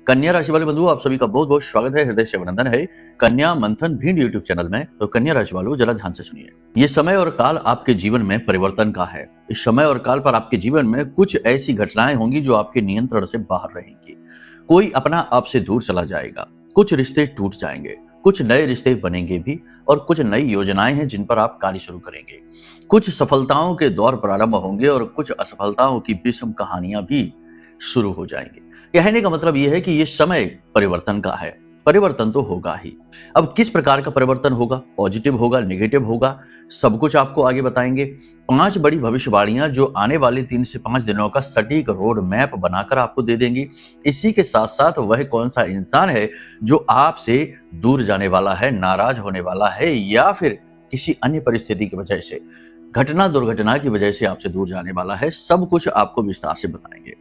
कन्या राशि वाले बंधुओं, आप सभी का बहुत बहुत स्वागत है, हृदय से अभिनंदन है कन्या मंथन भिंड यूट्यूब चैनल में। तो कन्या राशि वालों, जरा ध्यान से सुनिए। ये समय और काल आपके जीवन में परिवर्तन का है। इस समय और काल पर आपके जीवन में कुछ ऐसी घटनाएं होंगी जो आपके नियंत्रण से बाहर रहेंगी। कोई अपना आपसे दूर चला जाएगा, कुछ रिश्ते टूट जाएंगे, कुछ नए रिश्ते बनेंगे भी, और कुछ नई योजनाएं हैं जिन पर आप कार्य शुरू करेंगे। कुछ सफलताओं के दौर प्रारंभ होंगे और कुछ असफलताओं की विषम कहानियां भी शुरू हो जाएंगी। कहने का मतलब यह है कि यह समय परिवर्तन का है। परिवर्तन तो होगा ही। अब किस प्रकार का परिवर्तन होगा, पॉजिटिव होगा, नेगेटिव होगा, सब कुछ आपको आगे बताएंगे। 5 बड़ी भविष्यवाणियां जो आने वाले 3 से 5 दिनों का सटीक रोड मैप बनाकर आपको दे देंगी। इसी के साथ साथ वह कौन सा इंसान है जो आपसे दूर जाने वाला है, नाराज होने वाला है, या फिर किसी अन्य परिस्थिति की वजह से, घटना दुर्घटना की वजह से आपसे दूर जाने वाला है, सब कुछ आपको विस्तार से बताएंगे।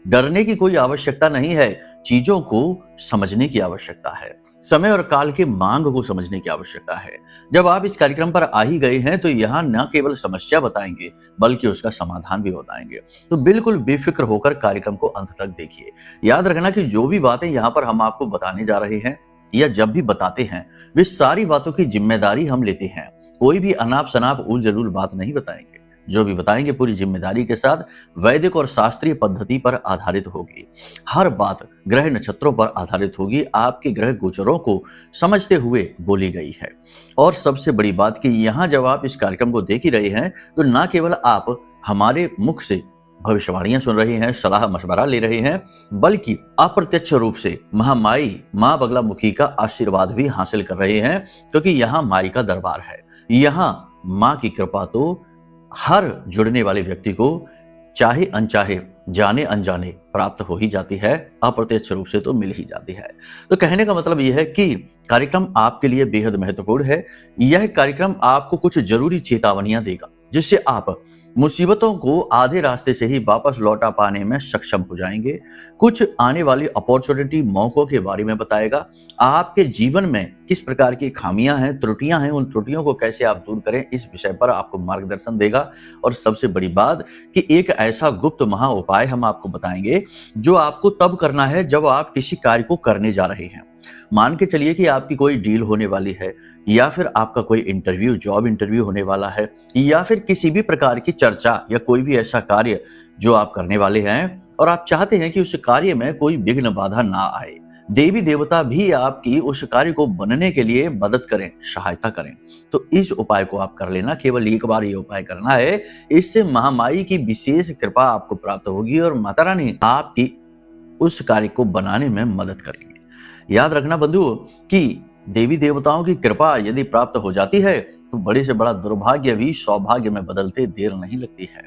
डरने की कोई आवश्यकता नहीं है, चीजों को समझने की आवश्यकता है। समय और काल के मांग को समझने की आवश्यकता है। जब आप इस कार्यक्रम पर आ ही गए हैं तो यहाँ न केवल समस्या बताएंगे बल्कि उसका समाधान भी बताएंगे। तो बिल्कुल बेफिक्र होकर कार्यक्रम को अंत तक देखिए। याद रखना कि जो भी बातें यहाँ पर हम आपको बताने जा रहे हैं या जब भी बताते हैं, वे सारी बातों की जिम्मेदारी हम लेते हैं। कोई भी अनाप शनाप उल जलूल बात नहीं बताएंगे। जो भी बताएंगे पूरी जिम्मेदारी के साथ वैदिक और शास्त्रीय पद्धति पर आधारित होगी। हर बात ग्रह नक्षत्रों पर आधारित होगी, आपके ग्रह गोचरों को समझते हुए बोली गई है। और सबसे बड़ी बात कि यहाँ जब आप इस कार्यक्रम को देख ही रहे हैं तो न केवल आप हमारे मुख से भविष्यवाणियां सुन रहे हैं, सलाह मशवरा ले रहे हैं, बल्कि अप्रत्यक्ष रूप से महामाई माँ बगलामुखी का आशीर्वाद भी हासिल कर रहे हैं, क्योंकि यहाँ माई का दरबार है। यहाँ माँ की कृपा तो हर जुड़ने वाले व्यक्ति को चाहे अनचाहे, जाने अनजाने प्राप्त हो ही जाती है, अप्रत्यक्ष रूप से तो मिल ही जाती है। तो कहने का मतलब यह है कि कार्यक्रम आपके लिए बेहद महत्वपूर्ण है। यह कार्यक्रम आपको कुछ जरूरी चेतावनियां देगा जिससे आप मुसीबतों को आधे रास्ते से ही वापस लौटा पाने में सक्षम हो जाएंगे। कुछ आने वाली अपॉर्चुनिटी, मौकों के बारे में बताएगा। आपके जीवन में किस प्रकार की खामियां हैं, त्रुटियां हैं, उन त्रुटियों को कैसे आप दूर करें, इस विषय पर आपको मार्गदर्शन देगा। और सबसे बड़ी बात कि एक ऐसा गुप्त महा उपाय हम आपको बताएंगे जो आपको तब करना है जब आप किसी कार्य को करने जा रहे हैं। मान के चलिए कि आपकी कोई डील होने वाली है, या फिर आपका कोई इंटरव्यू, जॉब इंटरव्यू होने वाला है, या फिर किसी भी प्रकार की चर्चा या कोई भी ऐसा कार्य जो आप करने वाले हैं और आप चाहते हैं कि उस कार्य में कोई विघ्न बाधा ना आए। देवी देवता भी आपकी उस कार्य को बनने के लिए मदद करें, सहायता करें। तो इस उपाय को आप कर लेना। केवल एक बार ये उपाय करना है, इससे महामाई की विशेष कृपा आपको प्राप्त होगी और माता रानी आपकी उस कार्य को बनाने में मदद करेंगे। याद रखना बंधुओं कि देवी देवताओं की कृपा यदि प्राप्त हो जाती है तो बड़े से बड़ा दुर्भाग्य भी सौभाग्य में बदलते देर नहीं लगती है।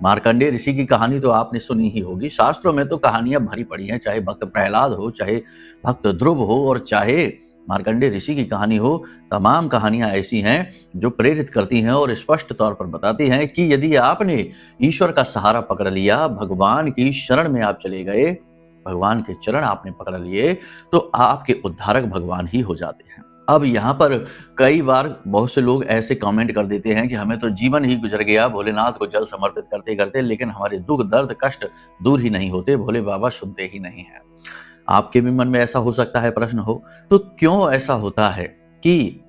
मार्कंडेय ऋषि की कहानी तो आपने सुनी ही होगी। शास्त्रों में तो कहानियां भरी पड़ी हैं, चाहे भक्त प्रहलाद हो, चाहे भक्त ध्रुव हो, और चाहे मार्कंडेय ऋषि की कहानी हो। तमाम कहानियां ऐसी हैं जो प्रेरित करती हैं और स्पष्ट तौर पर बताती हैं कि यदि आपने ईश्वर का सहारा पकड़ लिया, भगवान की शरण में आप चले गए, भगवान के चरण आपने पकड़ लिए, तो आपके उद्धारक भगवान ही हो जाते हैं। अब यहाँ पर कई बार बहुत से लोग ऐसे कमेंट कर देते हैं कि हमें तो जीवन ही गुजर गया भोलेनाथ को जल समर्पित करते करते, लेकिन हमारे दुख दर्द कष्ट दूर ही नहीं होते, भोले बाबा सुनते ही नहीं है। आपके भी मन में ऐसा हो सकता है प्रश्न हो, तो क्यों ऐसा होता है कि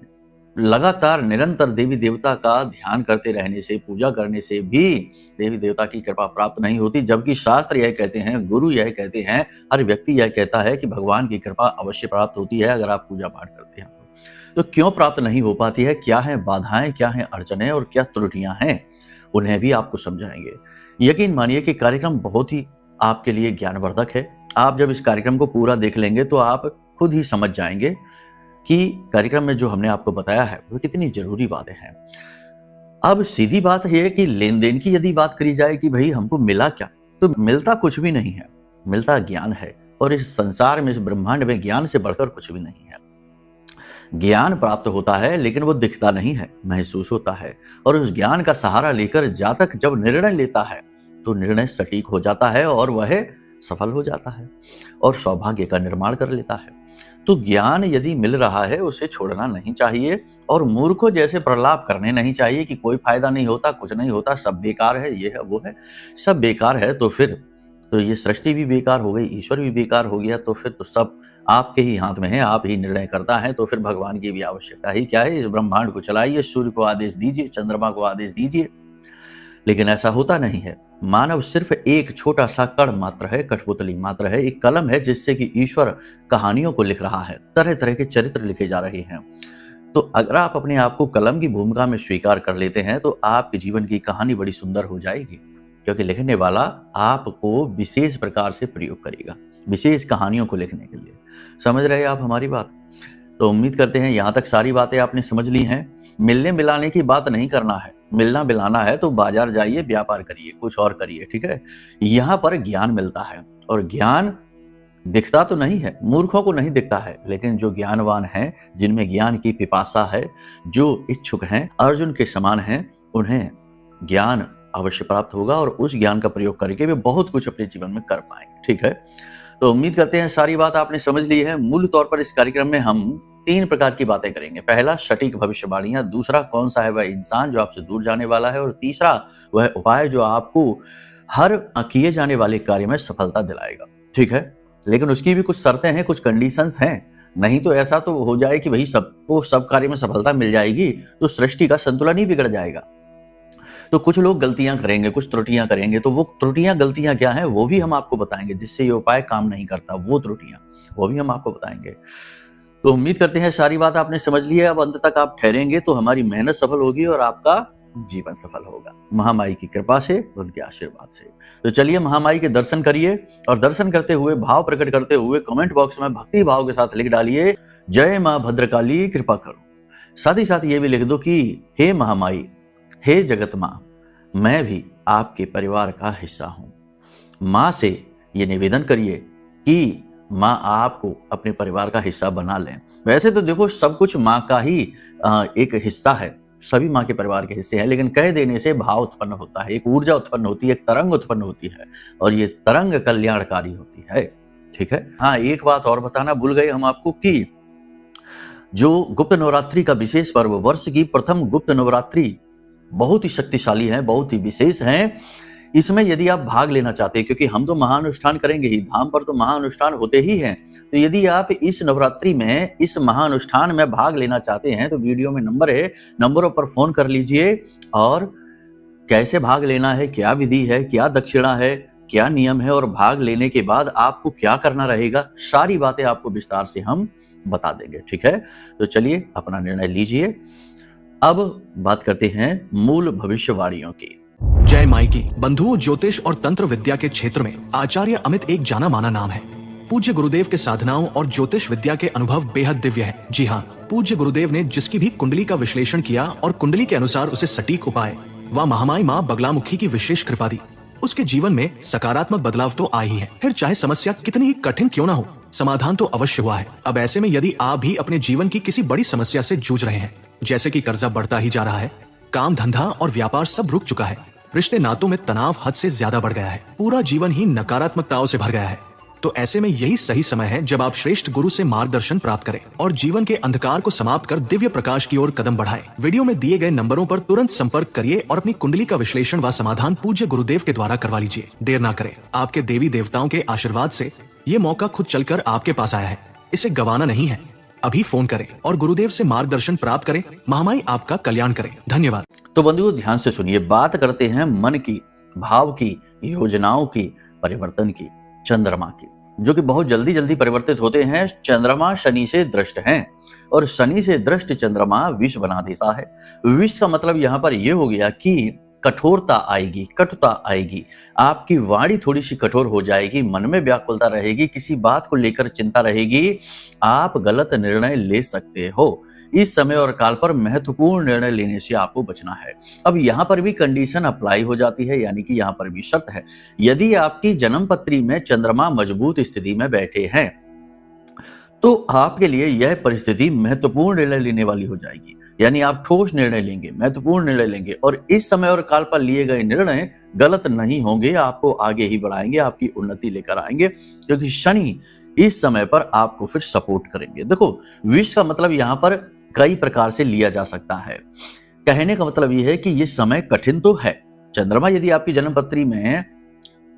लगातार निरंतर देवी देवता का ध्यान करते रहने से, पूजा करने से भी देवी देवता की कृपा प्राप्त नहीं होती, जबकि शास्त्र यह कहते हैं, गुरु यह कहते हैं, हर व्यक्ति यह कहता है कि भगवान की कृपा अवश्य प्राप्त होती है अगर आप पूजा पाठ करते हैं। तो क्यों प्राप्त नहीं हो पाती है, क्या है बाधाएं, क्या है अड़चने और क्या त्रुटियां हैं, उन्हें भी आपको समझाएंगे। यकीन मानिए कि कार्यक्रम बहुत ही आपके लिए ज्ञानवर्धक है। आप जब इस कार्यक्रम को पूरा देख लेंगे तो आप खुद ही समझ जाएंगे कि कार्यक्रम में जो हमने आपको बताया है वो कितनी जरूरी बातें हैं। अब सीधी बात यह है कि लेन देन की यदि बात करी जाए कि भाई हमको मिला क्या, तो मिलता कुछ भी नहीं है, मिलता ज्ञान है। और इस संसार में, इस ब्रह्मांड में ज्ञान से बढ़कर कुछ भी नहीं है। ज्ञान प्राप्त होता है लेकिन वो दिखता नहीं है, महसूस होता है। और उस ज्ञान का सहारा लेकर जातक जब निर्णय लेता है तो निर्णय सटीक हो जाता है और वह सफल हो जाता है और सौभाग्य का निर्माण कर लेता है। तो ज्ञान यदि मिल रहा है उसे छोड़ना नहीं चाहिए और मूर्खों जैसे प्रलाप करने नहीं चाहिए कि कोई फायदा नहीं होता, कुछ नहीं होता, सब बेकार है, ये है वो है। सब बेकार है तो फिर तो ये सृष्टि भी बेकार हो गई, ईश्वर भी बेकार हो गया, तो फिर तो सब आपके ही हाथ में है, आप ही निर्णय करता है, तो फिर भगवान की भी आवश्यकता ही क्या है। इस ब्रह्मांड को चलाइए, सूर्य को आदेश दीजिए, चंद्रमा को आदेश दीजिए, लेकिन ऐसा होता नहीं है। मानव सिर्फ एक छोटा सा कण मात्र है, कठपुतली मात्र है, एक कलम है जिससे कि ईश्वर कहानियों को लिख रहा है, तरह तरह के चरित्र लिखे जा रहे हैं। तो अगर आप अपने आप को कलम की भूमिका में स्वीकार कर लेते हैं तो आपके जीवन की कहानी बड़ी सुंदर हो जाएगी, क्योंकि लिखने वाला आपको विशेष प्रकार से प्रयोग करेगा, विशेष कहानियों को लिखने के लिए। समझ रहे हैं आप हमारी बात? तो उम्मीद करते हैं यहाँ तक सारी बातें आपने समझ ली हैं। मिलने मिलाने की बात नहीं करना है, मिलना मिलाना है तो बाजार जाइए, व्यापार करिए, कुछ और करिए, ठीक है। यहाँ पर ज्ञान मिलता है, और ज्ञान दिखता तो नहीं है, मूर्खों को नहीं दिखता है, लेकिन जो ज्ञानवान हैं, जिनमें ज्ञान की पिपासा है, जो इच्छुक हैं, अर्जुन के समान हैं, उन्हें ज्ञान अवश्य प्राप्त होगा और उस ज्ञान का प्रयोग करके वे बहुत कुछ अपने जीवन में कर पाएंगे, ठीक है। तो उम्मीद करते हैं सारी बात आपने समझ ली है। मूल तौर पर इस कार्यक्रम में हम 3 प्रकार की बातें करेंगे। पहला, सटीक भविष्यवाणियां, दूसरा, कौन सा है वह इंसान जो आपसे दूर जाने वाला है, और तीसरा, वह उपाय जो आपको हर किए जाने वाले कार्य में सफलता दिलाएगा, ठीक है। लेकिन उसकी भी कुछ शर्तें हैं, कुछ कंडीशंस हैं, नहीं तो ऐसा तो हो जाए कि वही सबको सब कार्य में सफलता मिल जाएगी तो सृष्टि का संतुलन ही बिगड़ जाएगा। तो कुछ लोग गलतियां करेंगे, कुछ त्रुटियां करेंगे, तो वो त्रुटियां गलतियां क्या हैं वो भी हम आपको बताएंगे, जिससे ये उपाय काम नहीं करता, वो त्रुटियां वो भी हम आपको बताएंगे। तो उम्मीद करते हैं सारी बात आपने समझ ली है। अब अंत तक आप ठहरेंगे तो हमारी मेहनत सफल होगी और आपका जीवन सफल होगा, महामाई की कृपा से, उनके आशीर्वाद से। तो चलिए महामाई के दर्शन करिए, और दर्शन करते हुए, भाव प्रकट करते हुए कमेंट बॉक्स में भक्ति भाव के साथ लिख डालिए, जय मां भद्रकाली कृपा करो। साथ ही साथ ये भी लिख दो कि हे महामाई, हे जगत मां, मैं भी आपके परिवार का हिस्सा हूं। मां से ये निवेदन करिए कि मां आपको अपने परिवार का हिस्सा बना लें। वैसे तो देखो सब कुछ मां का ही एक हिस्सा है, सभी मां के परिवार के हिस्से हैं, लेकिन कह देने से भाव उत्पन्न होता है, एक ऊर्जा उत्पन्न होती है, एक तरंग उत्पन्न होती है, और ये तरंग कल्याणकारी होती है, ठीक है। हाँ, एक बात और बताना भूल गए हम आपको कि जो गुप्त नवरात्रि का विशेष पर्व, वर्ष की प्रथम गुप्त नवरात्रि बहुत ही शक्तिशाली है, बहुत ही विशेष है। इसमें यदि आप भाग लेना चाहते हैं, क्योंकि हम तो महाअनुष्ठान करेंगे ही, धाम पर तो महाअनुष्ठान होते ही हैं, तो यदि आप इस नवरात्रि में, इस महाअनुष्ठान में भाग लेना चाहते हैं तो वीडियो में नंबर है, नंबरों पर फोन कर लीजिए। और कैसे भाग लेना है, क्या विधि है, क्या दक्षिणा है, क्या नियम है, और भाग लेने के बाद आपको क्या करना रहेगा, सारी बातें आपको विस्तार से हम बता देंगे, ठीक है। तो चलिए अपना निर्णय लीजिए। अब बात करते हैं मूल भविष्यवाणियों की। जय माई की। बंधुओं, ज्योतिष और तंत्र विद्या के क्षेत्र में आचार्य अमित एक जाना माना नाम है। पूज्य गुरुदेव के साधनाओं और ज्योतिष विद्या के अनुभव बेहद दिव्य है। जी हाँ, पूज्य गुरुदेव ने जिसकी भी कुंडली का विश्लेषण किया और कुंडली के अनुसार उसे सटीक उपाय व महामाई माँ बगलामुखी की विशेष कृपा दी, उसके जीवन में सकारात्मक बदलाव तो आ ही है। फिर चाहे समस्या कितनी ही कठिन क्यों ना हो, समाधान तो अवश्य हुआ है। अब ऐसे में यदि आप भी अपने जीवन की किसी बड़ी समस्या से जूझ रहे हैं, जैसे कि कर्जा बढ़ता ही जा रहा है, काम धंधा और व्यापार सब रुक चुका है, रिश्ते नातों में तनाव हद से ज्यादा बढ़ गया है, पूरा जीवन ही नकारात्मकताओं से भर गया है, तो ऐसे में यही सही समय है जब आप श्रेष्ठ गुरु से मार्गदर्शन प्राप्त करें और जीवन के अंधकार को समाप्त कर दिव्य प्रकाश की ओर कदम बढ़ाएं। वीडियो में दिए गए नंबरों पर तुरंत संपर्क करिए और अपनी कुंडली का विश्लेषण व समाधान पूज्य गुरुदेव के द्वारा करवा लीजिए। देर ना करें, आपके देवी देवताओं के आशीर्वाद से ये मौका खुद चलकर आपके पास आया है, इसे गंवाना नहीं है। अभी फोन करें और गुरुदेव से मार्गदर्शन प्राप्त करें। महामाई आपका कल्याण करें। धन्यवाद। तो बंधुओं ध्यान से सुनिए, बात करते हैं मन की, भाव की, योजनाओं की, परिवर्तन की, चंद्रमा की, जो कि बहुत जल्दी जल्दी परिवर्तित होते हैं। चंद्रमा शनि से दृष्ट हैं और शनि से दृष्ट चंद्रमा विष बना देता है। विष का मतलब यहाँ पर यह हो गया कि कठोरता आएगी, कटुता आएगी, आपकी वाणी थोड़ी सी कठोर हो जाएगी, मन में व्याकुलता रहेगी, किसी बात को लेकर चिंता रहेगी, आप गलत निर्णय ले सकते हो। इस समय और काल पर महत्वपूर्ण निर्णय लेने से आपको बचना है। अब यहाँ पर भी कंडीशन अप्लाई हो जाती है, यानी कि यहाँ पर भी शर्त है, यदि आपकी जन्म पत्री में चंद्रमा मजबूत स्थिति में बैठे हैं तो आपके लिए यह परिस्थिति महत्वपूर्ण निर्णय लेने वाली हो जाएगी, यानी आप ठोस निर्णय लेंगे, महत्वपूर्ण निर्णय लेंगे, और इस समय और काल पर लिए गए निर्णय गलत नहीं होंगे, आपको आगे ही बढ़ाएंगे, आपकी उन्नति लेकर आएंगे, क्योंकि शनि इस समय पर आपको फिर सपोर्ट करेंगे। देखो, विष का मतलब यहाँ पर कई प्रकार से लिया जा सकता है। कहने का मतलब यह है कि यह समय कठिन तो है। चंद्रमा यदि आपकी जन्म पत्री में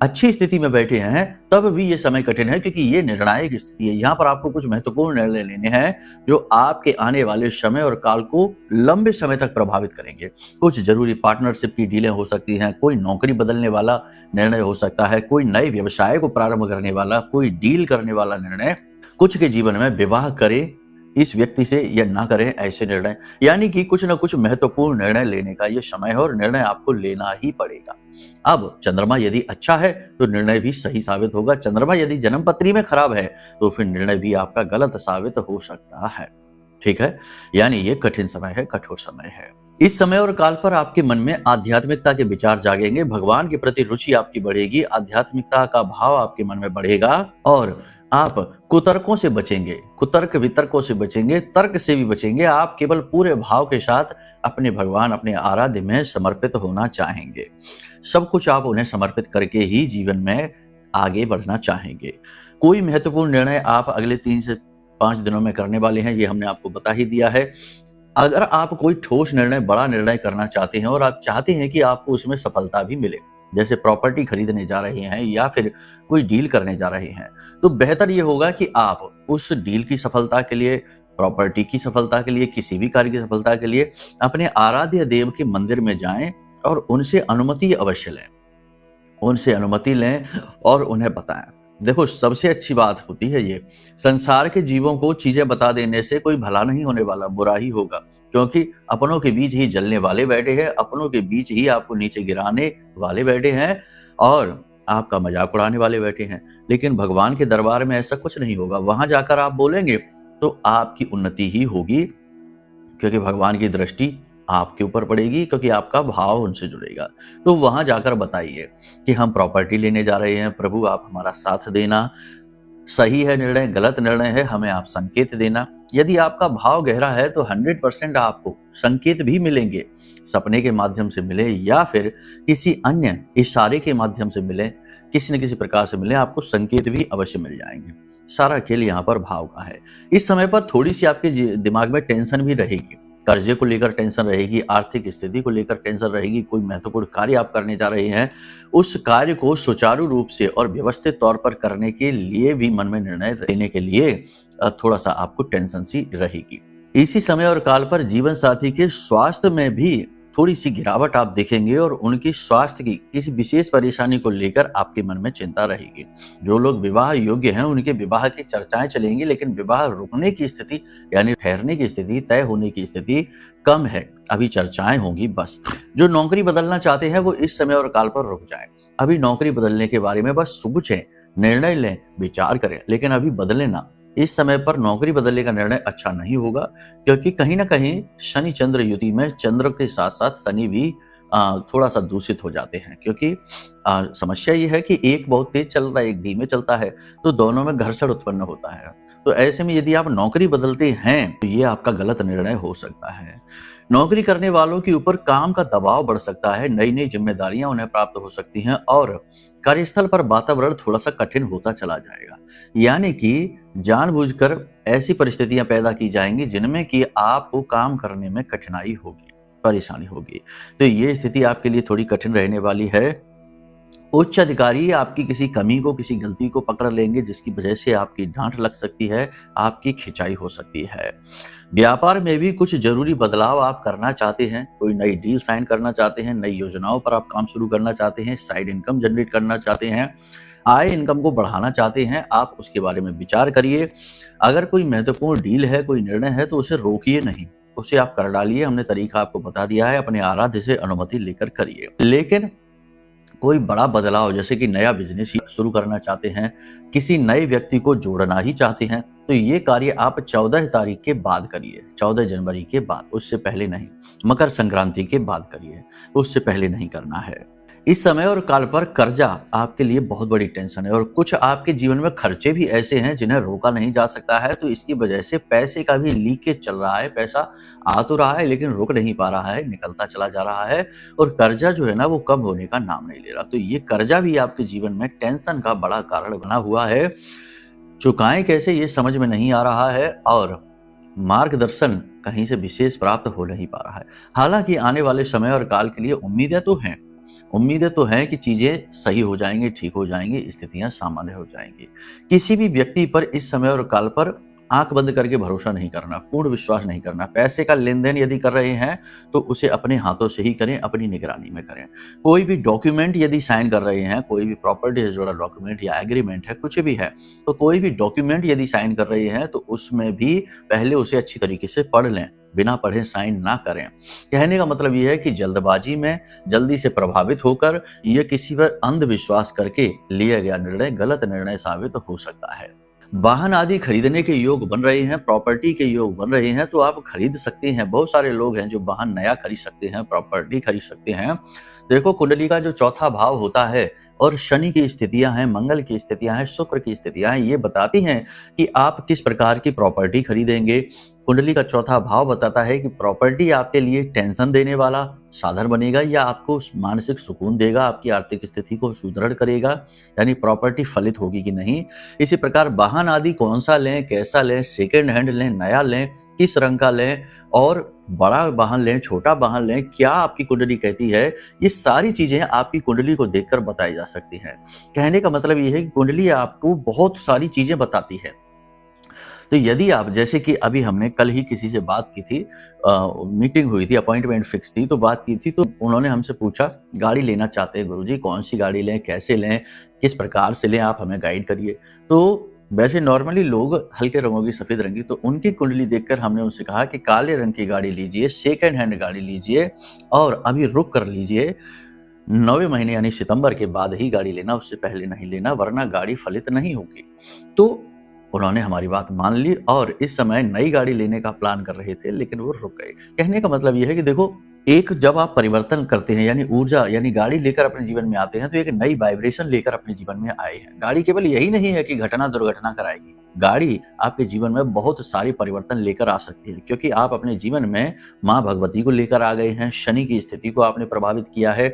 अच्छी स्थिति में बैठे हैं तब भी ये समय कठिन है, क्योंकि ये निर्णायक स्थिति है। यहाँ पर आपको कुछ महत्वपूर्ण निर्णय लेने हैं जो आपके आने वाले समय और काल को लंबे समय तक प्रभावित करेंगे। कुछ जरूरी पार्टनरशिप की डीलें हो सकती हैं, कोई नौकरी बदलने वाला निर्णय हो सकता है, कोई नए व्यवसाय को प्रारंभ करने वाला, कोई डील करने वाला निर्णय, कुछ के जीवन में विवाह करे इस व्यक्ति से या ना करें ऐसे निर्णय, यानी कि कुछ न कुछ महत्वपूर्ण निर्णय लेने का ये समय है और निर्णय आपको लेना ही पड़ेगा। अब चंद्रमा यदि अच्छा है तो निर्णय भी सही साबित होगा, चंद्रमा यदि जन्म पत्री में खराब है तो फिर निर्णय भी आपका गलत साबित हो सकता है। ठीक है, यानी ये कठिन समय है, कठोर समय है। इस समय और काल पर आपके मन में आध्यात्मिकता के विचार जागेंगे, भगवान के प्रति रुचि आपकी बढ़ेगी, आध्यात्मिकता का भाव आपके मन में बढ़ेगा और आप कुतर्कों से बचेंगे, कुतर्क वितर्कों से बचेंगे, तर्क से भी बचेंगे। आप केवल पूरे भाव के साथ अपने भगवान, अपने आराध्य में समर्पित होना चाहेंगे। सब कुछ आप उन्हें समर्पित करके ही जीवन में आगे बढ़ना चाहेंगे। कोई महत्वपूर्ण निर्णय आप अगले 3 से 5 दिनों में करने वाले हैं, ये हमने आपको बता ही दिया है। अगर आप कोई ठोस निर्णय, बड़ा निर्णय करना चाहते हैं और आप चाहते हैं कि आपको उसमें सफलता भी मिले, जैसे प्रॉपर्टी खरीदने जा रहे हैं या फिर कोई डील करने जा रहे हैं, तो बेहतर ये होगा कि आप उस डील की सफलता के लिए, प्रॉपर्टी की सफलता के लिए, किसी भी कार्य की सफलता के लिए अपने आराध्य देव के मंदिर में जाएं और उनसे अनुमति अवश्य लें, उनसे अनुमति लें और उन्हें बताएं। देखो, सबसे अच्छी बात होती है ये, संसार के जीवों को चीजें बता देने से कोई भला नहीं होने वाला, बुरा ही होगा, क्योंकि अपनों के बीच ही जलने वाले बैठे हैं, अपनों के बीच ही आपको नीचे गिराने वाले बैठे हैं और आपका मजाक उड़ाने वाले बैठे हैं। लेकिन भगवान के दरबार में ऐसा कुछ नहीं होगा। वहां जाकर आप बोलेंगे तो आपकी उन्नति ही होगी, क्योंकि भगवान की दृष्टि आपके ऊपर पड़ेगी, क्योंकि आपका भाव उनसे जुड़ेगा। तो वहां जाकर बताइए कि हम प्रॉपर्टी लेने जा रहे हैं, प्रभु आप हमारा साथ देना, सही है निर्णय, गलत निर्णय है, हमें आप संकेत देना। यदि आपका भाव गहरा है तो 100% आपको संकेत भी मिलेंगे, सपने के माध्यम से मिले या फिर किसी अन्य इशारे के माध्यम से मिले, किसी न किसी प्रकार से मिले, आपको संकेत भी अवश्य मिल जाएंगे। सारा खेल यहाँ पर भाव का है। इस समय पर थोड़ी सी आपके दिमाग में टेंशन भी रहेगी, कर्जे को लेकर टेंशन रहेगी, आर्थिक स्थिति को लेकर टेंशन रहेगी। कोई महत्वपूर्ण कार्य आप करने जा रहे हैं, उस कार्य को सुचारू रूप से और व्यवस्थित तौर पर करने के लिए भी मन में निर्णय लेने के लिए थोड़ा सा आपको टेंशन सी रहेगी। इसी समय और काल पर जीवन साथी के स्वास्थ्य में भी थोड़ी सी गिरावट आप देखेंगे और उनकी स्वास्थ्य की किसी विशेष परेशानी को लेकर आपके मन में चिंता रहेगी। जो लोग विवाह योग्य हैं उनके विवाह की चर्चाएं चलेंगी, लेकिन विवाह रुकने की स्थिति यानी ठहरने की स्थिति, तय होने की स्थिति कम है, अभी चर्चाएं होंगी बस। जो नौकरी बदलना चाहते हैं वो इस समय और काल पर रुक जाए, अभी नौकरी बदलने के बारे में बस सोचें, निर्णय लें, विचार करें, लेकिन अभी बदले ना। इस समय पर नौकरी बदलने का निर्णय अच्छा नहीं होगा, क्योंकि कहीं ना कहीं शनि चंद्र युति में चंद्र के साथ साथ शनि भी थोड़ा सा दूषित हो जाते हैं, क्योंकि समस्या ये है कि एक बहुत तेज चलता है, एक धीमे चलता है, तो दोनों में घर्षण उत्पन्न होता है। तो ऐसे में यदि आप नौकरी बदलते हैं तो ये आपका गलत निर्णय हो सकता है। नौकरी करने वालों के ऊपर काम का दबाव बढ़ सकता है, नई नई जिम्मेदारियां उन्हें प्राप्त हो सकती हैं और कार्यस्थल पर वातावरण थोड़ा सा कठिन होता चला जाएगा, यानी कि जानबूझकर ऐसी परिस्थितियां पैदा की जाएंगी जिनमें कि आपको काम करने में कठिनाई होगी, परेशानी होगी। तो ये स्थिति आपके लिए थोड़ी कठिन रहने वाली है। उच्च अधिकारी आपकी किसी कमी को, किसी गलती को पकड़ लेंगे, जिसकी वजह से आपकी डांट लग सकती है, आपकी खिंचाई हो सकती है। व्यापार में भी कुछ जरूरी बदलाव आप करना चाहते हैं, कोई नई डील साइन करना चाहते हैं, नई योजनाओं पर आप काम शुरू करना चाहते हैं, साइड इनकम जनरेट करना चाहते हैं, आय इनकम को बढ़ाना चाहते हैं, आप उसके बारे में विचार करिए। अगर कोई महत्वपूर्ण डील है, कोई निर्णय है तो उसे रोकिए नहीं, उसे आप कर डालिए। हमने तरीका आपको बता दिया है, अपने आराध्य से अनुमति लेकर करिए। लेकिन कोई बड़ा बदलाव जैसे कि नया बिजनेस शुरू करना चाहते हैं, किसी नए व्यक्ति को जोड़ना ही चाहते हैं, तो ये कार्य आप 14 तारीख के बाद करिए, 14 जनवरी के बाद, उससे पहले नहीं। मकर संक्रांति के बाद करिए, उससे पहले नहीं करना है। इस समय और काल पर कर्जा आपके लिए बहुत बड़ी टेंशन है और कुछ आपके जीवन में खर्चे भी ऐसे हैं जिन्हें रोका नहीं जा सकता है, तो इसकी वजह से पैसे का भी लीकेज चल रहा है। पैसा आ तो रहा है लेकिन रुक नहीं पा रहा है, निकलता चला जा रहा है और कर्जा जो है ना वो कम होने का नाम नहीं ले रहा। तो ये कर्जा भी आपके जीवन में टेंशन का बड़ा कारण बना हुआ है। चुकाएं कैसे ये समझ में नहीं आ रहा है और मार्गदर्शन कहीं से विशेष प्राप्त हो नहीं पा रहा है। हालांकि आने वाले समय और काल के लिए उम्मीदें तो हैं, उम्मीदें तो हैं कि चीजें सही हो जाएंगी, ठीक हो जाएंगी, स्थितियां सामान्य हो जाएंगी। किसी भी व्यक्ति पर इस समय और काल पर आंख बंद करके भरोसा नहीं करना, पूर्ण विश्वास नहीं करना। पैसे का लेन देन यदि कर रहे हैं तो उसे अपने हाथों से ही करें, अपनी निगरानी में करें। कोई भी डॉक्यूमेंट यदि साइन कर रहे हैं, कोई भी प्रॉपर्टी से जुड़ा डॉक्यूमेंट या एग्रीमेंट है, कुछ भी है, तो कोई भी डॉक्यूमेंट यदि साइन कर रहे हैं तो उसमें भी पहले उसे अच्छी तरीके से पढ़ लें, बिना पढ़े साइन ना करें। कहने का मतलब यह है कि जल्दबाजी में, जल्दी से प्रभावित होकर या किसी पर अंधविश्वास करके लिया गया निर्णय गलत निर्णय साबित हो सकता है। वाहन आदि खरीदने के योग बन रहे हैं, प्रॉपर्टी के योग बन रहे हैं तो आप खरीद सकते हैं। बहुत सारे लोग हैं जो वाहन नया खरीद सकते हैं, प्रॉपर्टी खरीद सकते हैं। देखो, कुंडली का जो चौथा भाव होता है और शनि की स्थितियां हैं, मंगल की स्थितियां हैं, शुक्र की स्थितियां हैं, ये बताती हैं कि आप किस प्रकार की प्रॉपर्टी खरीदेंगे। कुंडली का चौथा भाव बताता है कि प्रॉपर्टी आपके लिए टेंशन देने वाला साधन बनेगा या आपको मानसिक सुकून देगा, आपकी आर्थिक स्थिति को सुदृढ़ करेगा, यानी प्रॉपर्टी फलित होगी कि नहीं। इसी प्रकार वाहन आदि कौन सा लें, कैसा लें, सेकेंड हैंड लें, नया लें, किस रंग का लें, और बड़ा वाहन लें, छोटा वाहन लें, क्या आपकी कुंडली कहती है, ये सारी चीजें आपकी कुंडली को देखकर बताई जा सकती हैं। कहने का मतलब ये है कि कुंडली आपको बहुत सारी चीजें बताती है। तो यदि आप, जैसे कि अभी हमने कल ही किसी से बात की थी, मीटिंग हुई थी, अपॉइंटमेंट फिक्स थी, तो बात की थी, तो उन्होंने हमसे पूछा गाड़ी लेना चाहते हैं गुरुजी, कौन सी गाड़ी लें, कैसे लें, किस प्रकार से लें, आप हमें गाइड करिए। तो वैसे नॉर्मली लोग हल्के रंगों की, सफेद रंग की, तो उनकी कुंडली देखकर हमने उनसे कहा कि काले रंग की गाड़ी लीजिए, सेकेंड हैंड गाड़ी लीजिए और अभी रुक कर लीजिए। 9वें महीने यानी सितंबर के बाद ही गाड़ी लेना, उससे पहले नहीं लेना, वरना गाड़ी फलित नहीं होगी। तो उन्होंने हमारी बात मान ली और इस समय नई गाड़ी लेने का प्लान कर रहे थे, लेकिन वो रुक गए। कहने का मतलब यह है कि देखो, एक जब आप परिवर्तन करते हैं, यानी ऊर्जा, यानी गाड़ी लेकर अपने जीवन में आते हैं, तो एक नई वाइब्रेशन लेकर अपने जीवन में आए हैं। गाड़ी केवल यही नहीं है कि घटना दुर्घटना कराएगी, गाड़ी आपके जीवन में बहुत सारी परिवर्तन लेकर आ सकती है, क्योंकि आप अपने जीवन में माँ भगवती को लेकर आ गए हैं, शनि की स्थिति को आपने प्रभावित किया है।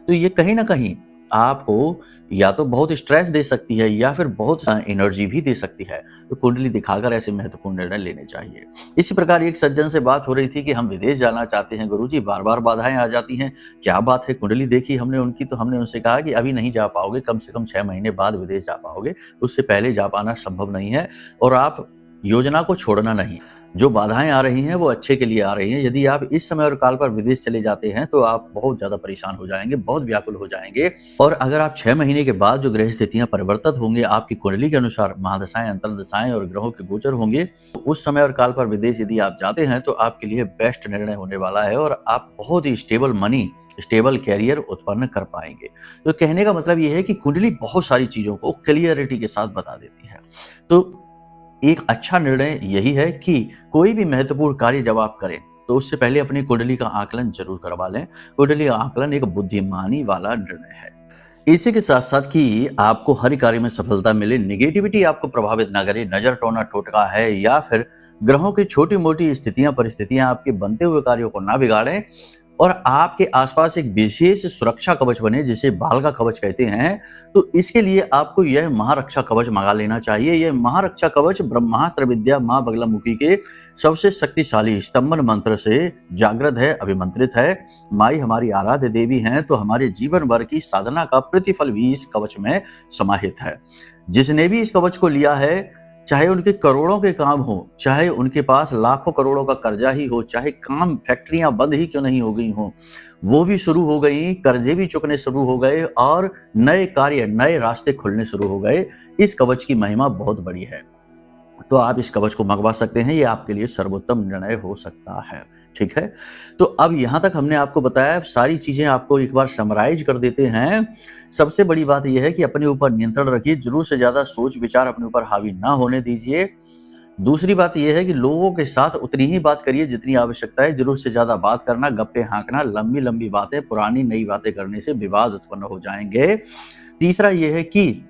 तो ये कहीं ना कहीं आपको या तो बहुत स्ट्रेस दे सकती है या फिर बहुत एनर्जी भी दे सकती है। तो कुंडली दिखाकर ऐसे महत्वपूर्ण निर्णय लेने चाहिए। इसी प्रकार एक सज्जन से बात हो रही थी कि हम विदेश जाना चाहते हैं गुरुजी, बार बार बाधाएं आ जाती हैं, क्या बात है। कुंडली देखी हमने उनकी, तो हमने उनसे कहा कि अभी नहीं जा पाओगे, कम से कम 6 महीने बाद विदेश जा पाओगे, उससे पहले जा पाना संभव नहीं है। और आप योजना को छोड़ना नहीं, जो बाधाएं आ रही हैं वो अच्छे के लिए आ रही हैं। यदि आप इस समय और काल पर विदेश चले जाते हैं तो आप बहुत ज्यादा परेशान हो जाएंगे, बहुत व्याकुल हो जाएंगे। और अगर आप 6 महीने के बाद जो ग्रह स्थितियां परिवर्तित होंगे, आपकी कुंडली के अनुसार महादशाएं, अंतर्दशाएं और ग्रहों के गोचर होंगे, तो उस समय और काल पर विदेश यदि आप जाते हैं तो आपके लिए बेस्ट निर्णय होने वाला है और आप बहुत ही स्टेबल मनी, स्टेबल कैरियर उत्पन्न कर पाएंगे। तो कहने का मतलब यह है कि कुंडली बहुत सारी चीजों को क्लियरिटी के साथ बता देती है। तो एक अच्छा निर्णय यही है कि कोई भी महत्वपूर्ण कार्य जब आप करें तो उससे पहले अपनी कुंडली का आकलन जरूर करवा लें। कुंडली का आकलन एक बुद्धिमानी वाला निर्णय है। इसी के साथ साथ कि आपको हर कार्य में सफलता मिले, निगेटिविटी आपको प्रभावित ना करे, नजर टोना टोटका है या फिर ग्रहों की छोटी मोटी स्थितियां परिस्थितियां आपके बनते हुए कार्यों को ना बिगाड़ें और आपके आसपास एक विशेष सुरक्षा कवच बने, जिसे बाल का कवच कहते हैं। तो इसके लिए आपको यह महारक्षा कवच मंगा लेना चाहिए। यह महारक्षा कवच ब्रह्मास्त्र विद्या मां बगलामुखी के सबसे शक्तिशाली स्तंभन मंत्र से जागृत है, अभिमंत्रित है। माई हमारी आराध्य देवी हैं, तो हमारे जीवन भर की साधना का प्रतिफल भी इस कवच में समाहित है। जिसने भी इस कवच को लिया है, चाहे उनके करोड़ों के काम हो, चाहे उनके पास लाखों करोड़ों का कर्जा ही हो, चाहे काम फैक्ट्रियां बंद ही क्यों नहीं हो गई हो, वो भी शुरू हो गई, कर्जे भी चुकने शुरू हो गए और नए कार्य, नए रास्ते खुलने शुरू हो गए। इस कवच की महिमा बहुत बड़ी है, तो आप इस कवच को मंगवा सकते हैं। ये आपके लिए सर्वोत्तम निर्णय हो सकता है। ठीक है, तो अब यहां तक हमने आपको बताया, सारी चीजें आपको एक बार समराइज कर देते हैं। सबसे बड़ी बात यह है कि अपने ऊपर नियंत्रण रखिए, जरूर से ज्यादा सोच विचार अपने ऊपर हावी ना होने दीजिए। दूसरी बात यह है कि लोगों के साथ उतनी ही बात करिए जितनी आवश्यकता है। जरूर से ज्यादा बात करना, गप्पे हाँकना, लंबी लंबी बातें, पुरानी नई बातें करने से विवाद उत्पन्न हो जाएंगे। तीसरा यह है कि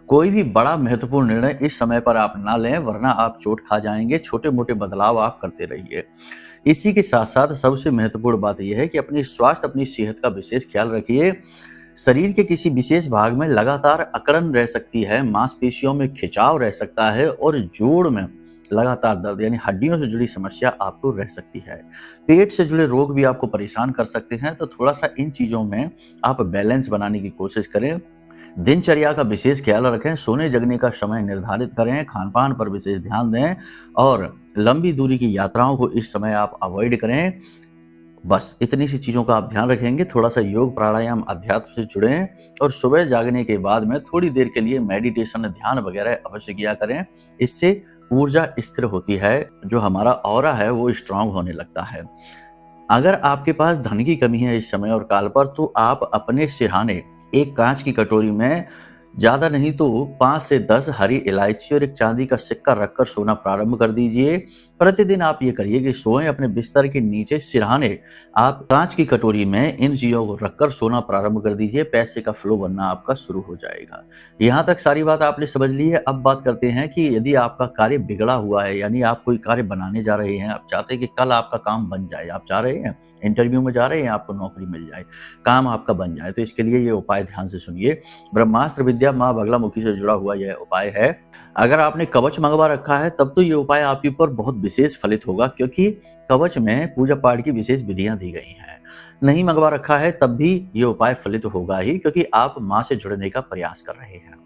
कोई भी बड़ा महत्वपूर्ण निर्णय इस समय पर आप ना लें, वरना आप चोट खा जाएंगे। छोटे मोटे बदलाव आप करते रहिए। इसी के साथ साथ सबसे महत्वपूर्ण बात यह है कि अपनी स्वास्थ्य, अपनी सेहत का विशेष ख्याल रखिए। शरीर के किसी विशेष भाग में लगातार अकड़न रह सकती है, मांसपेशियों में खिंचाव रह सकता है और जोड़ में लगातार दर्द यानी हड्डियों से जुड़ी समस्या आपको रह सकती है। पेट से जुड़े रोग भी आपको परेशान कर सकते हैं, तो थोड़ा-सा इन चीज़ों में आप बैलेंस बनाने की कोशिश करें। दिनचर्या का विशेष ख्याल रखें, सोने-जगने का समय निर्धारित करें, खान-पान पर विशेष ध्यान दें और लंबी दूरी की यात्राओं को इस समय आप अवॉइड करें। बस इतनी सी चीज़ों का आप ध्यान रखेंगे, थोड़ा-सा योग, प्राणायाम, अध्यात्म से जुड़ें और सुबह जागने के बाद में थोड़ी देर के लिए मेडिटेशन, ध्यान वगैरह अवश्य किया करें। इससे ऊर्जा स्थिर होती है, जो हमारा ऑरा है वो स्ट्रांग होने लगता है। अगर आपके पास धन की कमी है इस समय और काल पर, तो आप अपने सिरहाने एक कांच की कटोरी में ज़्यादा नहीं तो 5 से 10 हरी इलायची और एक चांदी का सिक्का रखकर सोना प्रारंभ कर दीजिए। प्रतिदिन आप ये करिए कि सोएं अपने बिस्तर के नीचे सिरहाने आप कांच की कटोरी में इन चीज़ों को रखकर सोना प्रारंभ कर दीजिए। पैसे का फ्लो बनना आपका शुरू हो जाएगा। यहाँ तक सारी बात आपने समझ ली है। अब बात करते हैं कि यदि आपका कार्य बिगड़ा हुआ है, यानी आप कोई कार्य बनाने जा रहे हैं, आप चाहते हैं कि कल आपका काम बन जाए, आप चाह रहे हैं इंटरव्यू में जा रहे हैं, आपको नौकरी मिल जाए, काम आपका बन जाए, तो इसके लिए ये उपाय ध्यान से सुनिए। ब्रह्मास्त्र विद्या माँ बगलामुखी से जुड़ा हुआ यह उपाय है। अगर आपने कवच मंगवा रखा है तब तो ये उपाय आपके ऊपर बहुत विशेष फलित होगा, क्योंकि कवच में पूजा पाठ की विशेष विधियां दी गई हैं। नहीं मंगवा रखा है तब भी ये उपाय फलित होगा ही, क्योंकि आप माँ से जुड़ने का प्रयास कर रहे हैं।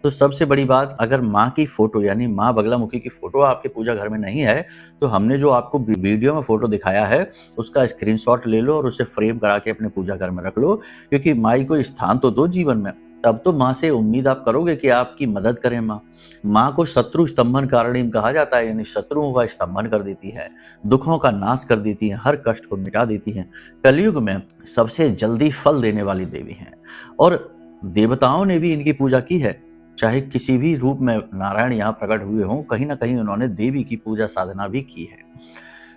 तो सबसे बड़ी बात, अगर माँ की फोटो यानी माँ बगलामुखी की फोटो आपके पूजा घर में नहीं है, तो हमने जो आपको वीडियो में फोटो दिखाया है उसका स्क्रीनशॉट ले लो और उसे फ्रेम करा के अपने पूजा घर में रख लो, क्योंकि माई को स्थान तो दो जीवन में, तब तो माँ से उम्मीद आप करोगे कि आपकी मदद करें। माँ को शत्रु स्तंभन कारणीम कहा जाता है, यानी शत्रुओं का स्तंभन कर देती है, दुखों का नाश कर देती है, हर कष्ट को मिटा देती है। कलयुग में सबसे जल्दी फल देने वाली देवी हैं और देवताओं ने भी इनकी पूजा की है। चाहे किसी भी रूप में नारायण यहाँ प्रकट हुए हों, कहीं ना कहीं उन्होंने देवी की पूजा साधना भी की है।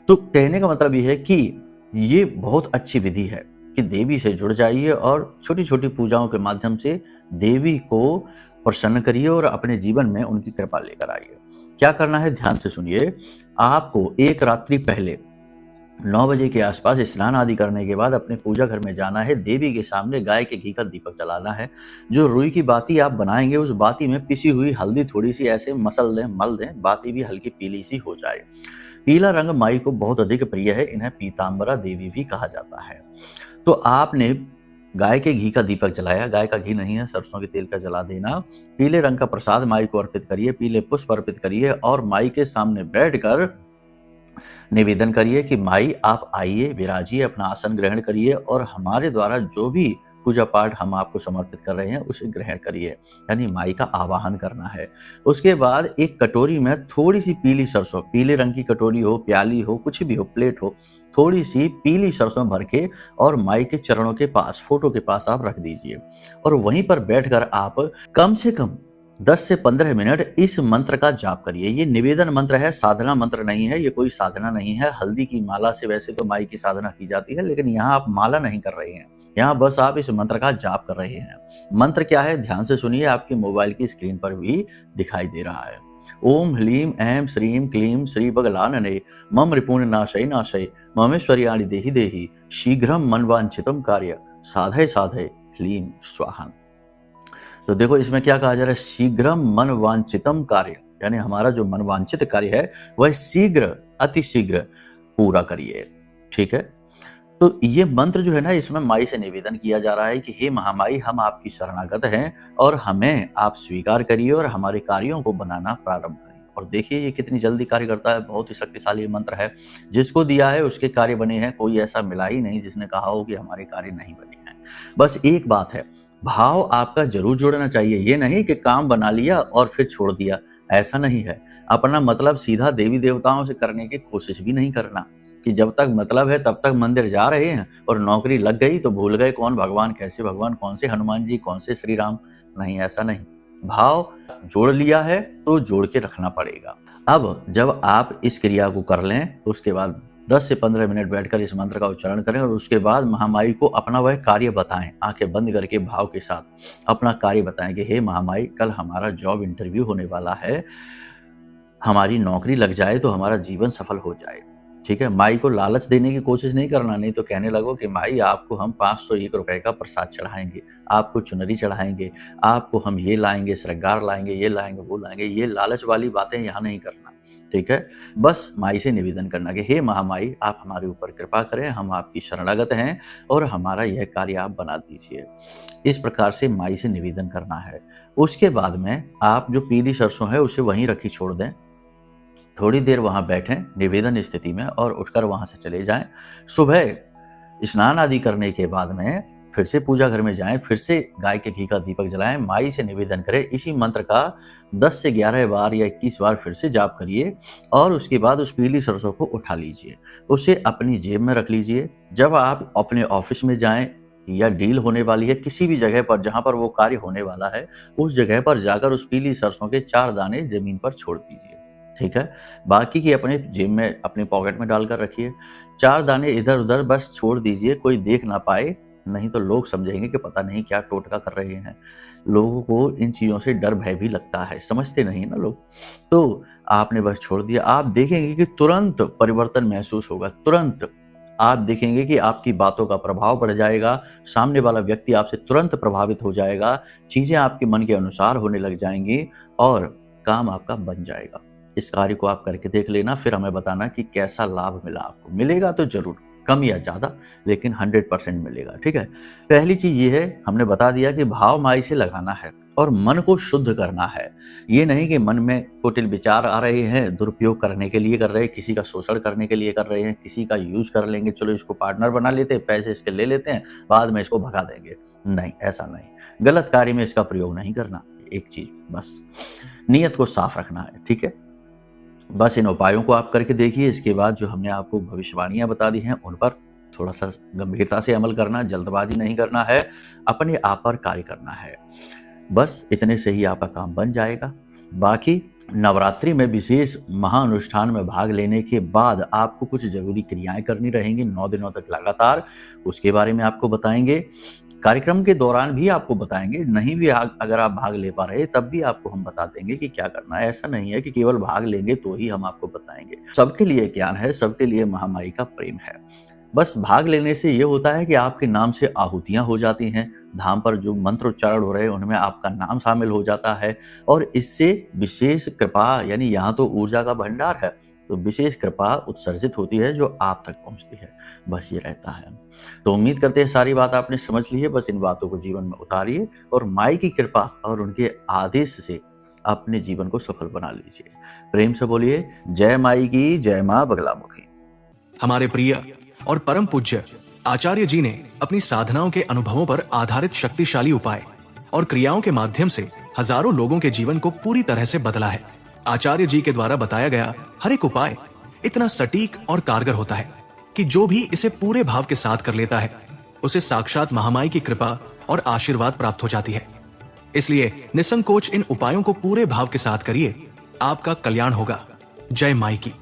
तो कहने का मतलब ये है कि ये बहुत अच्छी विधि है कि देवी से जुड़ जाइए और छोटी छोटी पूजाओं के माध्यम से देवी को प्रसन्न करिए और अपने जीवन में उनकी कृपा लेकर आइए। क्या करना है ध्यान से सुनिए। आपको एक रात्रि पहले 9 बजे के आसपास स्नान आदि करने के बाद अपने पूजा घर में जाना है। देवी के सामने गाय के घी का दीपक जलाना है। जो रुई की बाती आप बनाएंगे उस बाती में पिसी हुई हल्दी थोड़ी सी ऐसे मसल दें, मल दें, बाती भी हल्की पीली सी हो जाए। पीला रंग माई को बहुत अधिक प्रिय है, इन्हें पीतांबरा देवी भी कहा जाता है। तो आपने गाय के घी का दीपक जलाया, गाय का घी नहीं है, सरसों के तेल का जला देना। पीले रंग का प्रसाद माई को अर्पित करिए, पीले पुष्प अर्पित करिए और माई के सामने बैठकर निवेदन करिए कि माई आप आइए, विराजिए, अपना आसन ग्रहण करिए और हमारे द्वारा जो भी पूजा पाठ हम आपको समर्पित कर रहे हैं उसे ग्रहण करिए, यानी माई का आवाहन करना है। उसके बाद एक कटोरी में थोड़ी सी पीली सरसों, पीले रंग की कटोरी हो, प्याली हो, कुछ भी हो, प्लेट हो, थोड़ी सी पीली सरसों भर के और माई के चरणों के पास, फोटो के पास आप रख दीजिए और वहीं पर बैठकर आप कम से कम 10 से 15 मिनट इस मंत्र का जाप करिए। ये निवेदन मंत्र है, साधना मंत्र नहीं है, ये कोई साधना नहीं है। हल्दी की माला से वैसे तो माई की साधना की जाती है, लेकिन यहाँ आप माला नहीं कर रहे हैं, यहाँ बस आप इस मंत्र का जाप कर रहे हैं। मंत्र क्या है ध्यान से सुनिए, आपके मोबाइल की स्क्रीन पर भी दिखाई दे रहा है। ओम ह्लीम ऐं श्रीम क्लीम श्री बगलानने मम रिपुण नाशय नाशय ममेश्वर्याणि देहि देहि शीघ्रम मनवांछितम कार्य साधय साधय ह्लीम स्वाहा। तो देखो इसमें क्या कहा जा रहा है, शीघ्रम मन वांछितम कार्य, यानी हमारा जो मनवांछित कार्य है वह शीघ्र, अति शीघ्र पूरा करिए। ठीक है, तो ये मंत्र जो है ना, इसमें माई से निवेदन किया जा रहा है कि हे महामाई, हम आपकी शरणागत हैं और हमें आप स्वीकार करिए और हमारे कार्यों को बनाना प्रारंभ करिए। और देखिए ये कितनी जल्दी कार्य करता है, बहुत ही शक्तिशाली मंत्र है। जिसको दिया है उसके कार्य बने हैं, कोई ऐसा मिला ही नहीं जिसने कहा हो कि हमारे कार्य नहीं बने हैं। बस एक बात है, भाव आपका जरूर जुड़ना चाहिए। ये नहीं कि काम बना लिया और फिर छोड़ दिया, ऐसा नहीं है। अपना मतलब सीधा देवी देवताओं से करने की कोशिश भी नहीं करना कि जब तक मतलब है तब तक मंदिर जा रहे हैं और नौकरी लग गई तो भूल गए कौन भगवान, कैसे भगवान, कौन से हनुमान जी, कौन से श्री राम। नहीं, ऐसा नहीं। भाव जोड़ लिया है तो जोड़ के रखना पड़ेगा। अब जब आप इस क्रिया को कर लें तो उसके बाद 10 से 15 मिनट बैठकर इस मंत्र का उच्चारण करें और उसके बाद महामाई को अपना वह कार्य बताएं। आंखें बंद करके भाव के साथ अपना कार्य बताएं कि हे महामाई, कल हमारा जॉब इंटरव्यू होने वाला है, हमारी नौकरी लग जाए तो हमारा जीवन सफल हो जाए। ठीक है, माई को लालच देने की कोशिश नहीं करना, नहीं तो कहने लगो कि माई आपको हम 501 रुपए का प्रसाद चढ़ाएंगे, आपको चुनरी चढ़ाएंगे, आपको हम ये लाएंगे, श्रृंगार लाएंगे, ये लाएंगे, वो लाएंगे। ये लालच वाली बातें यहाँ नहीं करना। ठीक है। बस माई से निवेदन करना कि हे महामाई, आप हमारे ऊपर कृपा करें, हम आपकी शरणागत हैं और हमारा यह कार्य आप बना दीजिए। इस प्रकार से माई से निवेदन करना है। उसके बाद में आप जो पीली सरसों है उसे वहीं रखी छोड़ दें। थोड़ी देर वहां बैठें निवेदन स्थिति में और उठकर वहां से चले जाएं। सुबह स्नान आदि करने के बाद में फिर से पूजा घर में जाएं, फिर से गाय के घी का दीपक जलाएं, माई से निवेदन करें। इसी मंत्र का 10 से 11 बार या 21 बार फिर से जाप करिए और उसके बाद उस पीली सरसों को उठा लीजिए, उसे अपनी जेब में रख लीजिए। जब आप अपने ऑफिस में जाएं या डील होने वाली है, किसी भी जगह पर जहां पर वो कार्य होने वाला है, उस जगह पर जाकर उस पीली सरसों के 4 दाने जमीन पर छोड़ दीजिए, ठीक है। बाकी की अपने जेब में, अपने पॉकेट में डालकर रखिए। 4 दाने इधर उधर बस छोड़ दीजिए, कोई देख ना पाए, नहीं तो लोग समझेंगे कि पता नहीं क्या टोटका कर रहे हैं। लोगों को इन चीज़ों से डर भय भी लगता है, समझते नहीं ना लोग। तो आपने बस छोड़ दिया। आप देखेंगे कि तुरंत परिवर्तन महसूस होगा। तुरंत आप देखेंगे कि आपकी बातों का प्रभाव बढ़ जाएगा, सामने वाला व्यक्ति आपसे तुरंत प्रभावित हो जाएगा, चीज़ें आपके मन के अनुसार होने लग जाएंगी और काम आपका बन जाएगा। इस कार्य को आप करके देख लेना, फिर हमें बताना कि कैसा लाभ मिला आपको। मिलेगा तो जरूर, कम या ज़्यादा, लेकिन 100% मिलेगा, ठीक है। पहली चीज़ ये है, हमने बता दिया कि भाव माई से लगाना है और मन को शुद्ध करना है। ये नहीं कि मन में कुटिल विचार आ रहे हैं, दुरुपयोग करने के लिए कर रहे हैं, किसी का शोषण करने के लिए कर रहे हैं, किसी का यूज कर लेंगे, चलो इसको पार्टनर बना लेते हैं, पैसे इसके ले लेते हैं, बाद में इसको भगा देंगे। नहीं, ऐसा नहीं। गलत कार्य में इसका प्रयोग नहीं करना। एक चीज बस नियत को साफ रखना है, ठीक है। बस इन उपायों को आप करके देखिए। इसके बाद जो हमने आपको भविष्यवाणियां बता दी हैं उन पर थोड़ा सा गंभीरता से अमल करना, जल्दबाजी नहीं करना है, अपने आप पर कार्य करना है। बस इतने से ही आपका काम बन जाएगा। बाकी नवरात्रि में विशेष महाअनुष्ठान में भाग लेने के बाद आपको कुछ जरूरी क्रियाएं करनी रहेंगी 9 दिनों तक लगातार, उसके बारे में आपको बताएंगे। कार्यक्रम के दौरान भी आपको बताएंगे, नहीं भी अगर आप भाग ले पा रहे तब भी आपको हम बता देंगे कि क्या करना है। ऐसा नहीं है कि केवल भाग लेंगे तो ही हम आपको बताएंगे। सबके लिए ज्ञान है, सबके लिए महामाई का प्रेम है। बस भाग लेने से ये होता है कि आपके नाम से आहुतियां हो जाती हैं, धाम पर जो मंत्र उच्चारण हो रहे हैं उनमें आपका नाम शामिल हो जाता है और इससे विशेष कृपा, यानी यहाँ तो ऊर्जा का भंडार है, तो विशेष कृपा उत्सर्जित होती है जो आप तक पहुंचती है। बस ये रहता है। तो उम्मीद करते हैं सारी बात आपने समझ ली है। बस इन बातों को जीवन में उतारिए और माई की कृपा और उनके आदेश से अपने जीवन को सफल बना लीजिए। प्रेम से बोलिए जय माई की, जय मां बगलामुखी। हमारे प्रिय और परम पूज्य आचार्य जी ने अपनी साधनाओं के अनुभवों पर आधारित शक्तिशाली उपाय और क्रियाओं के माध्यम से हजारों लोगों के जीवन को पूरी तरह से बदला है। आचार्य जी के द्वारा बताया गया हर एक उपाय इतना सटीक और कारगर होता है कि जो भी इसे पूरे भाव के साथ कर लेता है उसे साक्षात महामाई की कृपा और आशीर्वाद प्राप्त हो जाती है। इसलिए निसंकोच इन उपायों को पूरे भाव के साथ करिए, आपका कल्याण होगा। जय माई की।